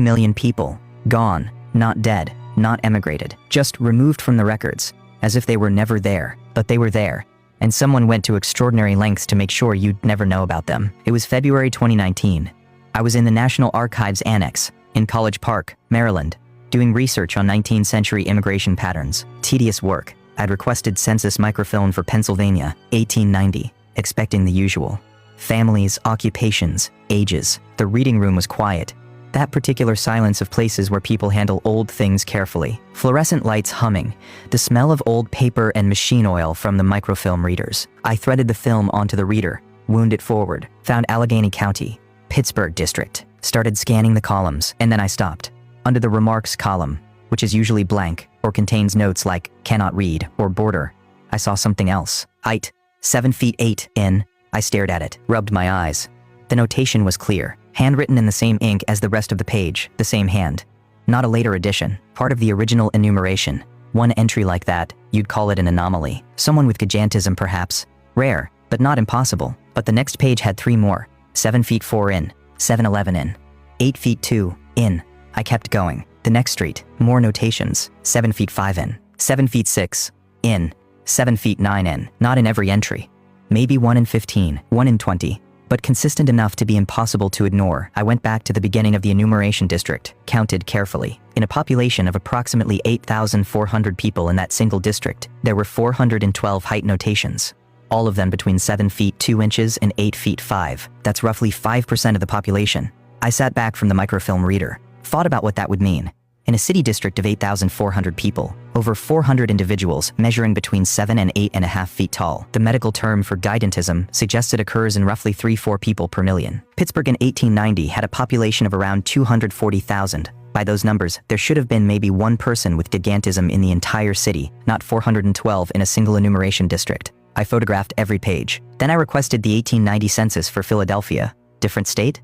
million people. Gone. Not dead. Not emigrated. Just removed from the records. As if they were never there. But they were there. And someone went to extraordinary lengths to make sure you'd never know about them. It was February 2019. I was in the National Archives Annex, in College Park, Maryland, doing research on 19th century immigration patterns. Tedious work. I'd requested census microfilm for Pennsylvania, 1890, expecting the usual. Families, occupations, ages. The reading room was quiet. That particular silence of places where people handle old things carefully. Fluorescent lights humming, the smell of old paper and machine oil from the microfilm readers. I threaded the film onto the reader, wound it forward, found Allegheny County, Pittsburgh District, started scanning the columns, and then I stopped. Under the remarks column, which is usually blank or contains notes like cannot read or border, I saw something else. Height, 7 feet 8 in. I stared at it, rubbed my eyes. The notation was clear, handwritten in the same ink as the rest of the page, the same hand. Not a later edition, part of the original enumeration. One entry like that, you'd call it an anomaly. Someone with gigantism perhaps. Rare, but not impossible. But the next page had 3 more. 7 feet 4 in, 7'11" in, 8 feet 2 in. I kept going. The next street, more notations. 7 feet 5 in, 7 feet 6 in, 7 feet 9 in. Not in every entry. Maybe 1 in 15, 1 in 20. But consistent enough to be impossible to ignore. I went back to the beginning of the enumeration district, counted carefully. In a population of approximately 8,400 people in that single district, there were 412 height notations. All of them between 7 feet 2 inches and 8 feet 5. That's roughly 5% of the population. I sat back from the microfilm reader, thought about what that would mean. In a city district of 8,400 people, over 400 individuals measuring between 7 and 8.5 feet tall. The medical term for gigantism suggests it occurs in roughly 3-4 people per million. Pittsburgh in 1890 had a population of around 240,000. By those numbers, there should have been maybe 1 person with gigantism in the entire city, not 412 in a single enumeration district. I photographed every page. Then I requested the 1890 census for Philadelphia. Different state?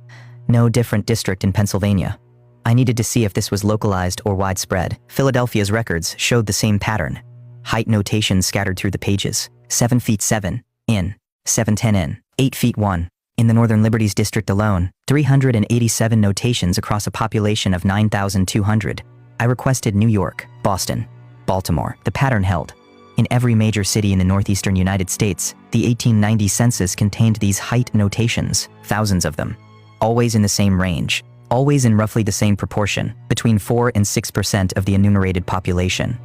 No, different district in Pennsylvania. I needed to see if this was localized or widespread. Philadelphia's records showed the same pattern. Height notations scattered through the pages. 7 feet 7 in, 7'10" in, 8 feet 1. In the Northern Liberties District alone, 387 notations across a population of 9,200. I requested New York, Boston, Baltimore. The pattern held. In every major city in the northeastern United States, the 1890 census contained these height notations, thousands of them. Always in the same range. Always in roughly the same proportion, between 4 and 6% of the enumerated population.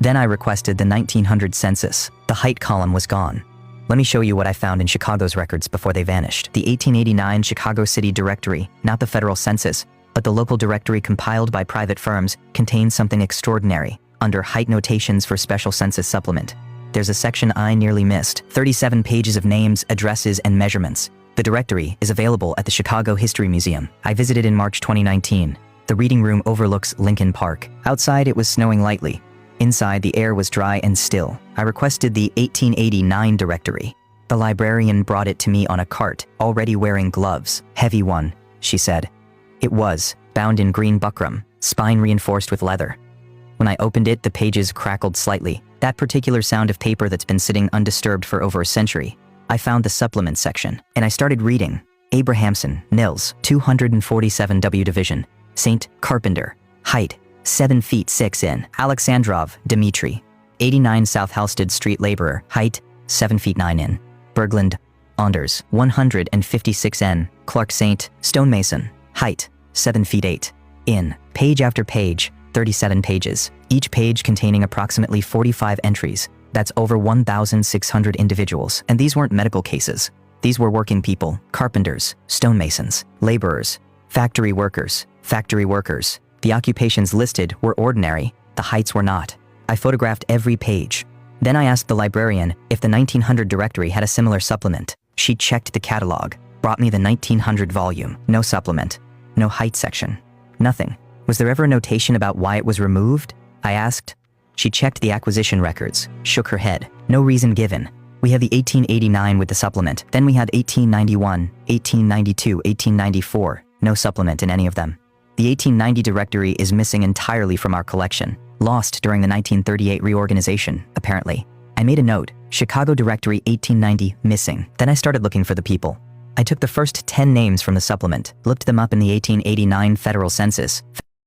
Then I requested the 1900 census. The height column was gone. Let me show you what I found in Chicago's records before they vanished. The 1889 Chicago City Directory, not the federal census, but the local directory compiled by private firms, contains something extraordinary. Under height notations for special census supplement, there's a section I nearly missed. 37 pages of names, addresses, and measurements. The directory is available at the Chicago History Museum. I visited in March 2019. The reading room overlooks Lincoln Park. Outside, it was snowing lightly. Inside, the air was dry and still. I requested the 1889 directory. The librarian brought it to me on a cart, already wearing gloves. Heavy one, she said. It was, bound in green buckram, spine reinforced with leather. When I opened it, the pages crackled slightly. That particular sound of paper that's been sitting undisturbed for over a century. I found the supplement section, and I started reading. Abrahamson, Nils, 247 W Division, St. Carpenter, height, 7 feet 6 in. Alexandrov, Dmitri, 89 South Halsted Street laborer, height, 7 feet 9 in. Berglund, Anders, 156 N. Clark St. Stonemason, height, 7 feet 8 in. Page after page, 37 pages, each page containing approximately 45 entries. That's over 1,600 individuals. And these weren't medical cases. These were working people, carpenters, stonemasons, laborers, factory workers. The occupations listed were ordinary, the heights were not. I photographed every page. Then I asked the librarian if the 1900 directory had a similar supplement. She checked the catalog, brought me the 1900 volume. No supplement, no height section, nothing. Was there ever a notation about why it was removed? I asked. She checked the acquisition records, shook her head. No reason given. We had the 1889 with the supplement. Then we had 1891, 1892, 1894. No supplement in any of them. The 1890 directory is missing entirely from our collection. Lost during the 1938 reorganization, apparently. I made a note, Chicago directory 1890 missing. Then I started looking for the people. I took the first 10 names from the supplement, looked them up in the 1889 federal census,